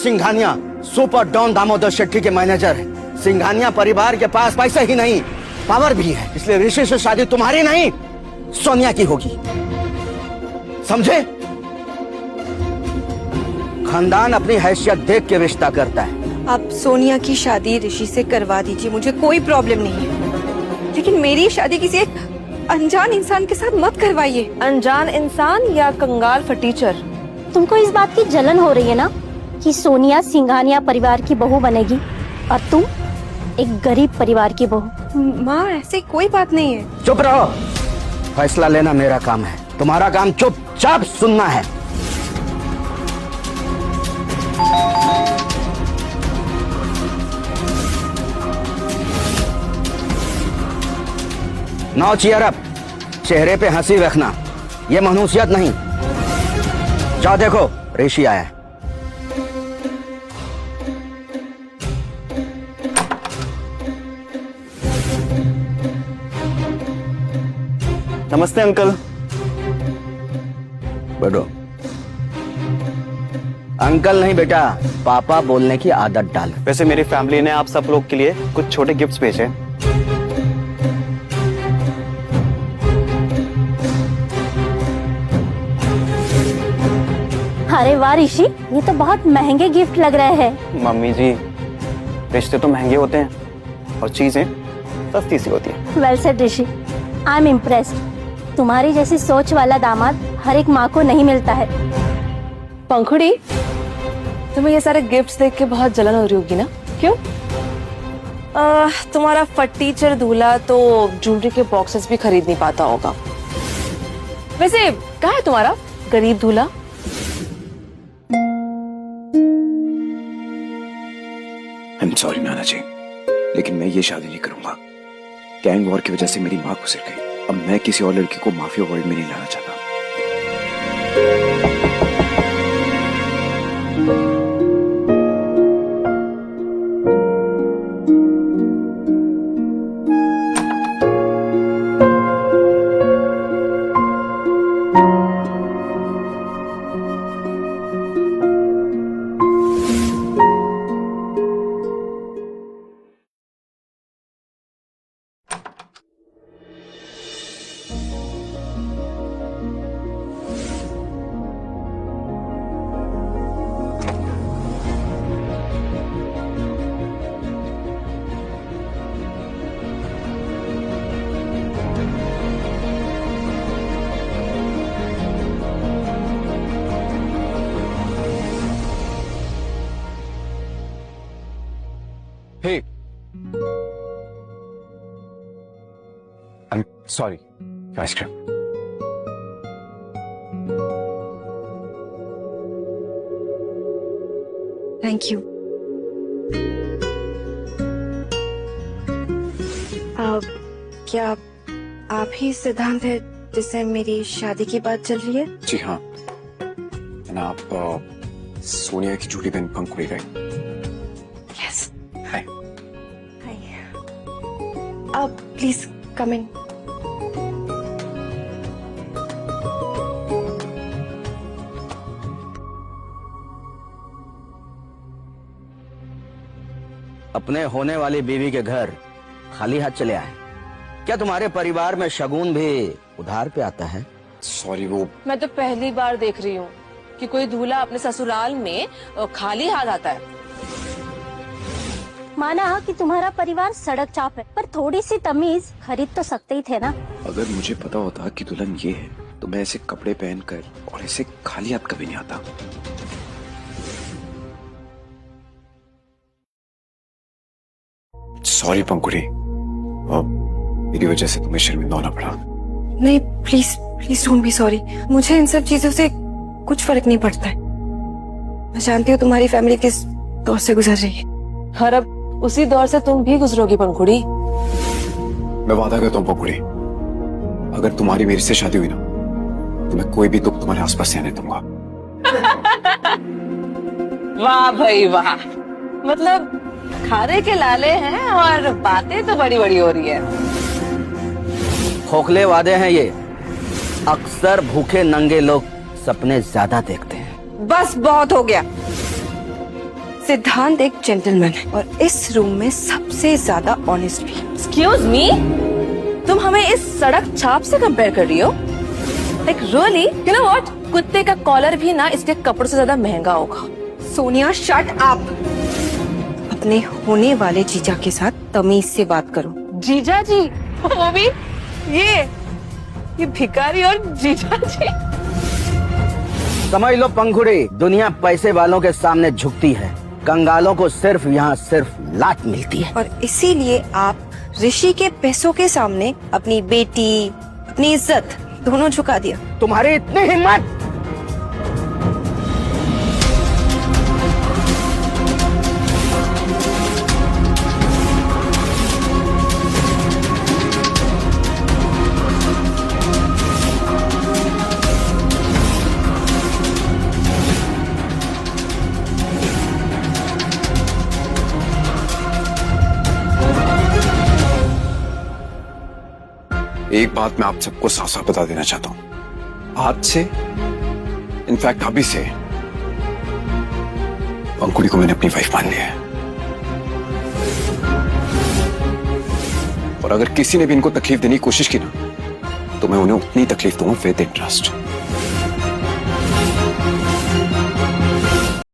Singhania super don Damodar Shetty के manager है। सिंघानिया परिवार के पास पैसा ही नहीं पावर भी है, इसलिए ऋषि से शादी तुम्हारी नहीं सोनिया की होगी, समझे? खानदान अपनी हैसियत देख के रिश्ता करता है। आप सोनिया की शादी ऋषि से करवा दीजिए, मुझे कोई प्रॉब्लम नहीं है, लेकिन मेरी शादी किसी एक अनजान इंसान के साथ मत करवाइए। अनजान इंसान या कंगाल फटीचर? तुमको इस बात की जलन हो रही है ना कि सोनिया सिंघानिया परिवार की बहू बनेगी और तुम एक गरीब परिवार की बहू। माँ, ऐसी कोई बात नहीं है। चुप रहो, फैसला लेना मेरा काम है, तुम्हारा काम चुपचाप सुनना है। नो चीयर अप, चेहरे पे हंसी रखना, ये मनुष्यत नहीं। जाओ देखो ऋषि आया है। नमस्ते अंकल। बैठो। अंकल नहीं बेटा, पापा बोलने की आदत डाल। वैसे मेरी फैमिली ने आप सब लोग के लिए कुछ छोटे गिफ्ट्स भेजे। अरे वाह ऋषि, ये तो बहुत महंगे गिफ्ट लग रहे हैं। मम्मी जी, रिश्ते तो महंगे होते हैं और चीजें सस्ती सी होती है। Well said Rishi, I am impressed. तुम्हारी जैसी सोच वाला दामाद हर एक माँ को नहीं मिलता है। पंखुड़ी, तुम्हें ये सारे गिफ्ट्स देख के बहुत जलन हो रही होगी ना? क्यों? तुम्हारा फटीचर दूल्हा तो ज्वेलरी के बॉक्सेस भी खरीद नहीं पाता होगा। वैसे कहाँ है तुम्हारा गरीब दूल्हा? आई एम सॉरी नाना जी, लेकिन मैं ये शादी नहीं करूंगा। गैंग वॉर की वजह से मेरी माँ गुजर गई। अब मैं किसी और लड़की को माफिया वर्ल्ड में नहीं लाना चाहता। Hey, I'm sorry. Ice cream. Thank you. क्या आप ही सिद्धांत है जिससे मेरी शादी की बात चल रही है? जी हाँ, आप सोनिया की छोटी बहन पंखुड़ी राइट? यस। हाय। आप प्लीज कम इन। अपने होने वाली बीवी के घर खाली हाथ चले आए। क्या तुम्हारे परिवार में शगुन भी उधार पे आता है? सॉरी, वो मैं तो पहली बार देख रही हूँ कि कोई दूल्हा अपने ससुराल में खाली हाथ आता है। माना कि तुम्हारा परिवार सड़क चाप है, पर थोड़ी सी तमीज खरीद तो सकते ही थे ना। अगर मुझे पता होता कि दुल्हन ये है तो मैं ऐसे कपड़े पहनकर और ऐसे खाली हाथ कभी नहीं आता। सॉरी पंखुड़ी, मेरी वजह से तुम्हें शर्मिंदा होना पड़ा। नहीं, please please don't be sorry. मुझे इन सब चीजों से कुछ फर्क नहीं पड़ता है। मैं जानती हूँ तुम्हारी फैमिली किस दौर से गुजर रही है। और अब उसी दौर से तुम भी गुजरोगी पंखुड़ी। मैं वादा करता हूँ पंखुड़ी, अगर तुम्हारी मेरी से शादी हुई ना तो मैं कोई भी दुख तुम्हारे आसपास से आने दूंगा। वाह भाई वाह, मतलब खारे के लाले हैं और बातें तो बड़ी बड़ी हो रही है। खोखले वादे हैं ये। अक्सर भूखे नंगे लोग सपने ज्यादा देखते हैं। बस बहुत हो गया। सिद्धांत एक जेंटलमैन है और इस रूम में सबसे ज्यादा ऑनेस्ट भी। एक्सक्यूज मी, तुम हमें इस सड़क छाप से कंपेयर कर रही हो? Like really? You know what, कुत्ते का कॉलर भी ना इसके कपड़ों से ज्यादा महंगा होगा। Sonia shut up. अपने होने वाले जीजा के साथ तमीज से बात करो। जीजा जी? वो भी ये भिखारी और जीजा जी? समझ लो पंखुड़ी, दुनिया पैसे वालों के सामने झुकती है, कंगालों को सिर्फ यहाँ सिर्फ लात मिलती है। और इसीलिए आप ऋषि के पैसों के सामने अपनी बेटी, अपनी इज्जत दोनों झुका दिया। तुम्हारी इतनी हिम्मत! एक बात मैं आप सबको साफ साफ बता देना चाहता हूं, आज से, इनफैक्ट अभी से, पंकुड़ी को मैंने अपनी वाइफ मान लिया है। और अगर किसी ने भी इनको तकलीफ देने की कोशिश की ना, तो मैं उन्हें उतनी तकलीफ दूंगा विद इंटरेस्ट।